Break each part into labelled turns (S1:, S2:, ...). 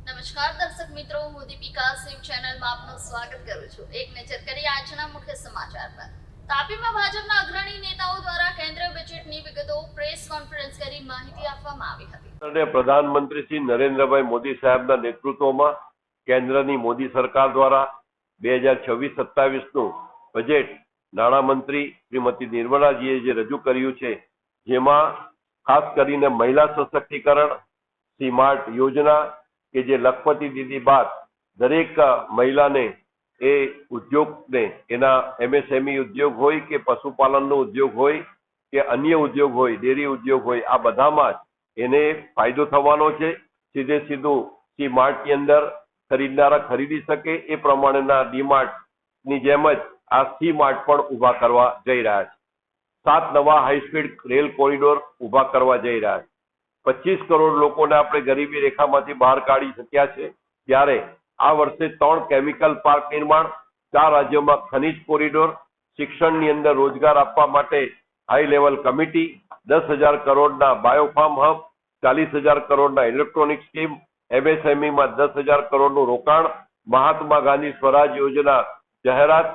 S1: નમસ્કાર દર્શક મિત્રો, હું દીપિકા સિંહ ચેનલમાં આપનું સ્વાગત કરું છું। એક નજર કરીએ આજના મુખ્ય સમાચાર પર। તાપીમાં ભાજપના અગ્રણી નેતાઓ દ્વારા કેન્દ્રીય બજેટની વિગતો પ્રેસ કોન્ફરન્સ કરી માહિતી આપવામાં આવી હતી।
S2: પ્રધાનમંત્રી શ્રી નરેન્દ્રભાઈ મોદી સાહેબના નેતૃત્વમાં કેન્દ્રની મોદી સરકાર દ્વારા 2026-27નું બજેટ નાણામંત્રી શ્રીમતી નિર્મલાજીએ જે રજૂ કર્યું છે, જેમાં ખાસ કરીને મહિલા સશક્તિકરણ, સ્માર્ટ યોજના કે જે લખપતિ દીદી બાદ દરેક મહિલાને એ ઉદ્યોગને એના MSME ઉદ્યોગ હોય કે પશુપાલનનો ઉદ્યોગ હોય કે અન્ય ઉદ્યોગ હોય, ડેરી ઉદ્યોગ હોય, આ બધામાં જ એને ફાયદો થવાનો છે। સીધે સીધું સ્માર્ટની અંદર ખરીદનારા ખરીદી શકે એ પ્રમાણેના ડીમાર્ટની જેમ જ આ સ્માર્ટ પણ ઊભા કરવા જઈ રહ્યા છે। 7 નવા હાઈસ્પીડ રેલ કોરિડોર ઊભા કરવા જઈ રહ્યા છે। 25 કરોડ લોકોને આપણે ગરીબી રેખામાંથી બહાર કાઢી શક્યા છે। ત્યારે આ વર્ષે 3 કેમિકલ પાર્ક નિર્માણ, 4 રાજ્યોમાં ખનીજ કોરિડોર, શિક્ષણની અંદર રોજગાર આપવા માટે હાઈ લેવલ કમિટી, 10,000 કરોડના બાયોફાર્મ હબ, 40,000 કરોડના ઇલેક્ટ્રોનિક સ્કીમ, MSME માં 10,000 કરોડનું રોકાણ, મહાત્મા ગાંધી સ્વરાજ યોજના જાહેરાત,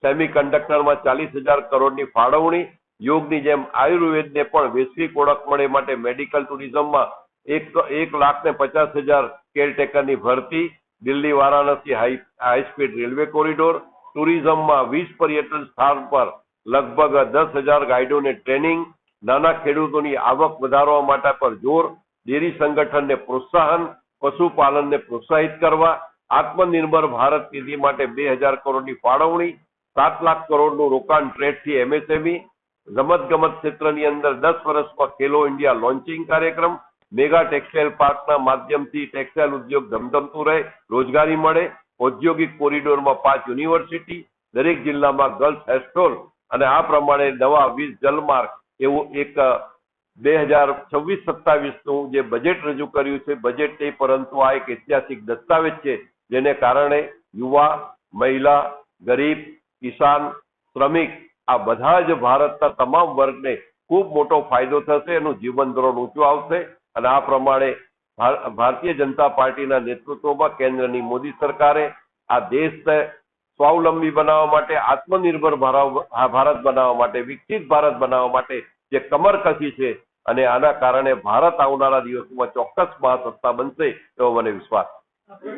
S2: સેમિકન્ડક્ટરમાં 40,000 કરોડની ફાળવણી, યોગની જેમ આયુર્વેદને પણ વૈશ્વિક ઓળખ મળે માટે મેડિકલ ટુરિઝમમાં 1,50,000 કેરટેકરની ભરતી, Delhi Varanasi high speed railway corridor, ટુરિઝમમાં 20 પર્યટન સ્થળ પર લગભગ 10,000 ગાઈડોને ટ્રેનિંગ, નાના ખેડૂતોની આવક વધારવા માટે પર જોર, ડેરી સંગઠનને પ્રોત્સાહન, પશુપાલનને પ્રોત્સાહિત કરવા, આત્મનિર્ભર ભારત નિધિ માટે 2,000 કરોડની ફાળવણી, 7 લાખ કરોડનું રોકાણ ટ્રેડથી MSME, રમતગમત ક્ષેત્રની અંદર 10 વર્ષમાં ખેલો ઇન્ડિયા લોન્ચિંગ કાર્યક્રમ, મેગા ટેક્સટાઇલ પાર્કના માધ્યમથી ટેક્સટાઇલ ઉદ્યોગ ધમધમતું રહે, રોજગારી મળે, ઔદ્યોગિક કોરિડોરમાં 5 યુનિવર્સિટી, દરેક જિલ્લામાં ગર્લ્સ હોસ્ટેલ અને આ પ્રમાણે નવા 20 જલમાર્ગ એવું એક 2026-27નું જે બજેટ રજૂ કર્યું છે। બજેટ નહીં પરંતુ આ એક ઐતિહાસિક દસ્તાવેજ છે, જેને કારણે યુવા, મહિલા, ગરીબ, કિસાન, શ્રમિક આ બધા જ ભારતના તમામ વર્ગને ખૂબ મોટો ફાયદો થશે, એનું જીવન ધોરણ ઊંચું આવશે અને આ પ્રમાણે ભારતીય જનતા પાર્ટીના નેતૃત્વમાં કેન્દ્રની મોદી સરકારે આ દેશને સ્વાવલંબી બનાવવા માટે, આત્મનિર્ભર ભારત બનાવવા માટે, વિકસિત ભારત બનાવવા માટે જે કમર કસી છે અને આના કારણે ભારત આવનારા દિવસોમાં ચોક્કસ મહાસત્તા બનશે એવો મને વિશ્વાસ છે।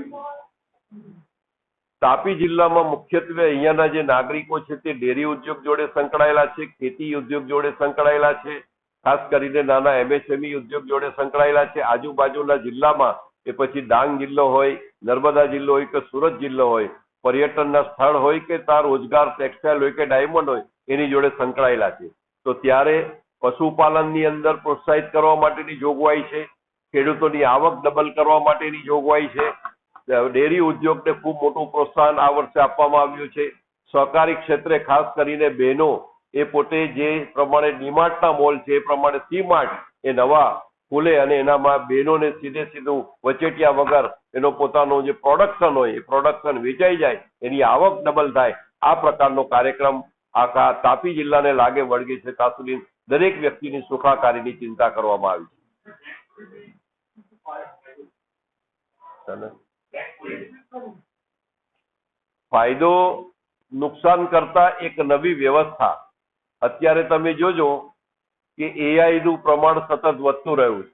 S2: તાપી જિલ્લામાં મુખ્યત્વે અહીંયાના જે નાગરિકો છે તે ડેરી ઉદ્યોગ જોડે સંકળાયેલા છે, ખેતી ઉદ્યોગ જોડે સંકળાયેલા છે, ખાસ કરીને નાના MSME ઉદ્યોગ જોડે સંકળાયેલા છે। આજુબાજુના જિલ્લામાં એ પછી ડાંગ જિલ્લો હોય, નર્મદા જિલ્લો હોય કે સુરત જિલ્લો હોય, પર્યટનના સ્થળ હોય કે ત્યાં રોજગાર ટેક્સટાઇલ હોય કે ડાયમંડ હોય એની જોડે સંકળાયેલા છે। તો ત્યારે પશુપાલનની અંદર પ્રોત્સાહિત કરવા માટેની જોગવાઈ છે, ખેડૂતોની આવક ડબલ કરવા માટેની જોગવાઈ છે, ડેરી ઉદ્યોગને ખૂબ મોટું પ્રોત્સાહન આ વર્ષે આપવામાં આવ્યું છે। સહકારી ક્ષેત્રે ખાસ કરીને બહેનો એ પોતે જે પ્રમાણે ડીમાર્ટના મોલ છે એ પ્રમાણે સ્માર્ટ એ નવા ખુલે અને એનામાં બહેનોને સીધે સીધું વચેટિયા વગર એનો પોતાનો જે પ્રોડક્શન હોય એ પ્રોડક્શન વેચાઈ જાય, એની આવક ડબલ થાય, આ પ્રકારનો કાર્યક્રમ આખા તાપી જિલ્લાને લાગે વળગે છે ત્યાં સુધી દરેક વ્યક્તિની સુખાકારીની ચિંતા કરવામાં આવી છે। ફાયદો નુકસાન કરતા એક નવી વ્યવસ્થા, અત્યારે તમે જોજો કે AI નું પ્રમાણ સતત વધતું રહ્યું છે,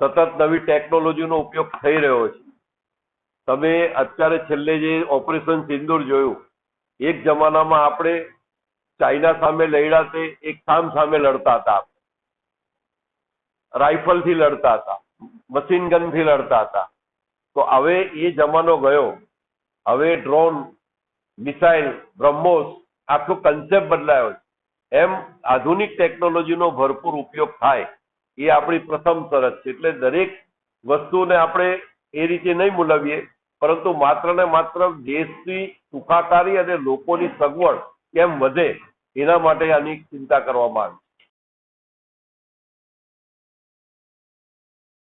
S2: સતત નવી ટેકનોલોજીનો ઉપયોગ થઈ રહ્યો છે। તમે અત્યારે છેલ્લે જે ઓપરેશન સિંદૂર જોયું, એક જમાનામાં આપણે ચાઇના સામે લડ્યા તે એક સામે લડતા હતા, રાઇફલથી લડતા હતા, મશીન ગનથી લડતા હતા। તો હવે એ જમાનો ગયો, હવે ડ્રોન, મિસાઇલ, બ્રહ્મોસ આખો કન્સેપ્ટ બદલાયો છે। એમ આધુનિક ટેકનોલોજીનો ભરપૂર ઉપયોગ થાય એ આપણી પ્રથમ શરત છે। એટલે દરેક વસ્તુને આપણે એ રીતે નહીં મૂલવીએ, પરંતુ માત્ર ને માત્ર દેશની સુખાકારી અને લોકોની સગવડ કેમ વધે એના માટે આની ચિંતા કરવામાં આવી છે।